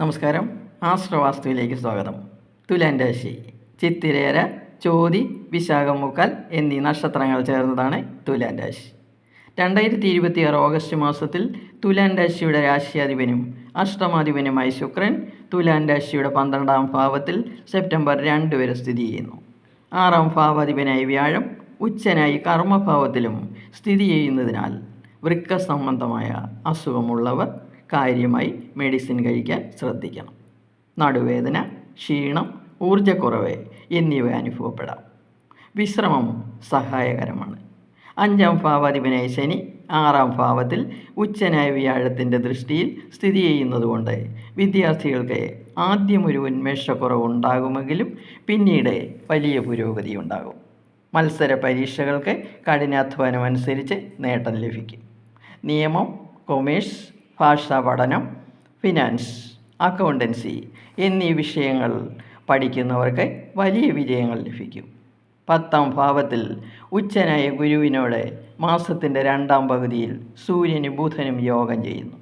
നമസ്കാരം. ആശ്രവാസ്തുവിലേക്ക് സ്വാഗതം. തുലാൻ രാശി ചിത്തിരേര, ചോതി, വിശാഖം, മുക്കാൽ എന്നീ നക്ഷത്രങ്ങൾ ചേർന്നതാണ് തുലാൻ രാശി. 2026 ഓഗസ്റ്റ് മാസത്തിൽ തുലാൻ രാശിയുടെ രാശിയാധിപനും അഷ്ടമാധിപനുമായി ശുക്രൻ തുലാൻ രാശിയുടെ 12ാം ഭാവത്തിൽ സെപ്റ്റംബർ 2 വരെ സ്ഥിതി ചെയ്യുന്നു. 6ാം ഭാവാധിപനായി വ്യാഴം ഉച്ചനായി കർമ്മഭാവത്തിലും സ്ഥിതി ചെയ്യുന്നതിനാൽ വൃക്ക സംബന്ധമായ അസുഖമുള്ളവർ കാര്യമായി മെഡിസിൻ കഴിക്കാൻ ശ്രദ്ധിക്കണം. നടുവേദന, ക്ഷീണം, ഊർജ്ജക്കുറവ് എന്നിവ അനുഭവപ്പെടാം. വിശ്രമം സഹായകരമാണ്. 5ാം ഭാവാധിപനായ ശനി 6ാം ഭാവത്തിൽ ഉച്ചനായ വ്യാഴത്തിൻ്റെ ദൃഷ്ടിയിൽ സ്ഥിതി ചെയ്യുന്നതുകൊണ്ട് വിദ്യാർത്ഥികൾക്ക് ആദ്യം ഒരു ഉന്മേഷക്കുറവുണ്ടാകുമെങ്കിലും പിന്നീട് വലിയ പുരോഗതി ഉണ്ടാകും. മത്സര പരീക്ഷകൾക്ക് കഠിനാധ്വാനമനുസരിച്ച് നേട്ടം ലഭിക്കും. നിയമം, കൊമേഴ്സ്, ഭാഷാ പഠനം, ഫിനാൻസ്, അക്കൗണ്ടൻസി എന്നീ വിഷയങ്ങൾ പഠിക്കുന്നവർക്ക് വലിയ വിജയങ്ങൾ ലഭിക്കും. 10ാം ഭാവത്തിൽ ഉച്ചനായ ഗുരുവിനോട് മാസത്തിൻ്റെ 2ാം പകുതിയിൽ സൂര്യനും ബുധനും യോഗം ചെയ്യുന്നു.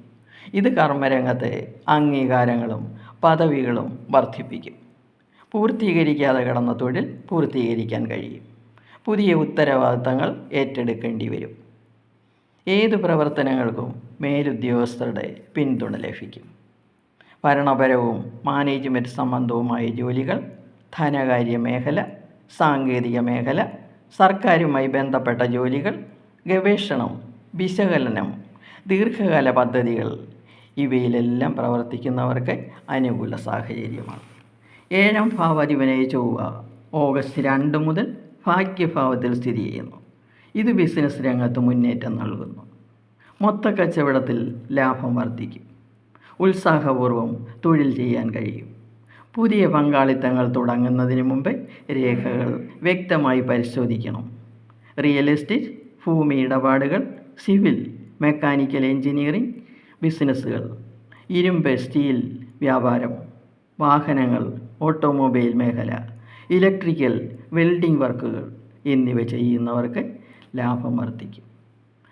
ഇത് കർമ്മരംഗത്ത് അംഗീകാരങ്ങളും പദവികളും വർദ്ധിപ്പിക്കും. പൂർത്തീകരിക്കാതെ കിടന്ന തൊഴിൽ പൂർത്തീകരിക്കാൻ കഴിയും. പുതിയ ഉത്തരവാദിത്തങ്ങൾ ഏറ്റെടുക്കേണ്ടി വരും. ഏതു പ്രവർത്തനങ്ങൾക്കും മേലുദ്യോഗസ്ഥരുടെ പിന്തുണ ലഭിക്കും. ഭരണപരവും മാനേജ്മെൻറ്റ് സംബന്ധവുമായ ജോലികൾ, ധനകാര്യ മേഖല, സാങ്കേതിക മേഖല, സർക്കാരുമായി ബന്ധപ്പെട്ട ജോലികൾ, ഗവേഷണം, വിശകലനം, ദീർഘകാല പദ്ധതികൾ ഇവയിലെല്ലാം പ്രവർത്തിക്കുന്നവർക്ക് അനുകൂല സാഹചര്യമാണ്. 7ാം ഭാവാധിപനായ ചൊവ്വ ഓഗസ്റ്റ് 2 മുതൽ ഭാഗ്യഭാവത്തിൽ സ്ഥിതി ചെയ്യുന്നു. ഇത് ബിസിനസ് രംഗത്ത് മുന്നേറ്റം നൽകുന്നു. മൊത്തക്കച്ചവടത്തിൽ ലാഭം വർദ്ധിക്കും. ഉത്സാഹപൂർവ്വം തൊഴിൽ ചെയ്യാൻ കഴിയും. പുതിയ പങ്കാളിത്തങ്ങൾ തുടങ്ങുന്നതിന് മുമ്പ് രേഖകൾ വ്യക്തമായി പരിശോധിക്കണം. റിയൽ എസ്റ്റേറ്റ്, ഭൂമി ഇടപാടുകൾ, സിവിൽ, മെക്കാനിക്കൽ എഞ്ചിനീയറിംഗ് ബിസിനസ്സുകൾ, ഇരുമ്പ്, സ്റ്റീൽ വ്യാപാരം, വാഹനങ്ങൾ, ഓട്ടോമൊബൈൽ മേഖല, ഇലക്ട്രിക്കൽ, വെൽഡിംഗ് വർക്കുകൾ എന്നിവ ചെയ്യുന്നവർക്ക് ലാഭം വർദ്ധിക്കും.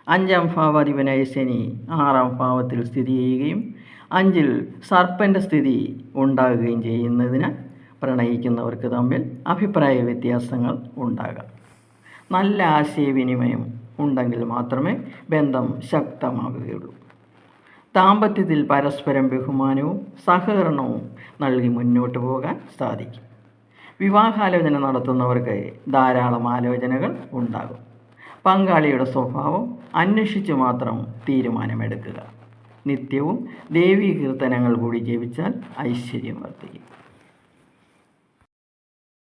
5ാം ഭാവാധിപനായ ശനി 6ാം ഭാവത്തിൽ സ്ഥിതി ചെയ്യുകയും 5ൽ സർപ്പൻ്റെ സ്ഥിതി ഉണ്ടാകുകയും ചെയ്യുന്നതിനാൽ പ്രണയിക്കുന്നവർക്ക് തമ്മിൽ അഭിപ്രായ വ്യത്യാസങ്ങൾ ഉണ്ടാകാം. നല്ല ആശയവിനിമയം ഉണ്ടെങ്കിൽ മാത്രമേ ബന്ധം ശക്തമാകുകയുള്ളൂ. ദാമ്പത്യത്തിൽ പരസ്പരം ബഹുമാനവും സഹകരണവും നൽകി മുന്നോട്ട് പോകാൻ സാധിക്കും. വിവാഹാലോചന നടത്തുന്നവർക്ക് ധാരാളം ആലോചനകൾ ഉണ്ടാകും. പങ്കാളിയുടെ സ്വഭാവം അന്വേഷിച്ച് മാത്രം തീരുമാനമെടുക്കുക. നിത്യവും ദേവീ കീർത്തനങ്ങൾ കൂടി ജപിച്ചാൽ ഐശ്വര്യം വർദ്ധിക്കും.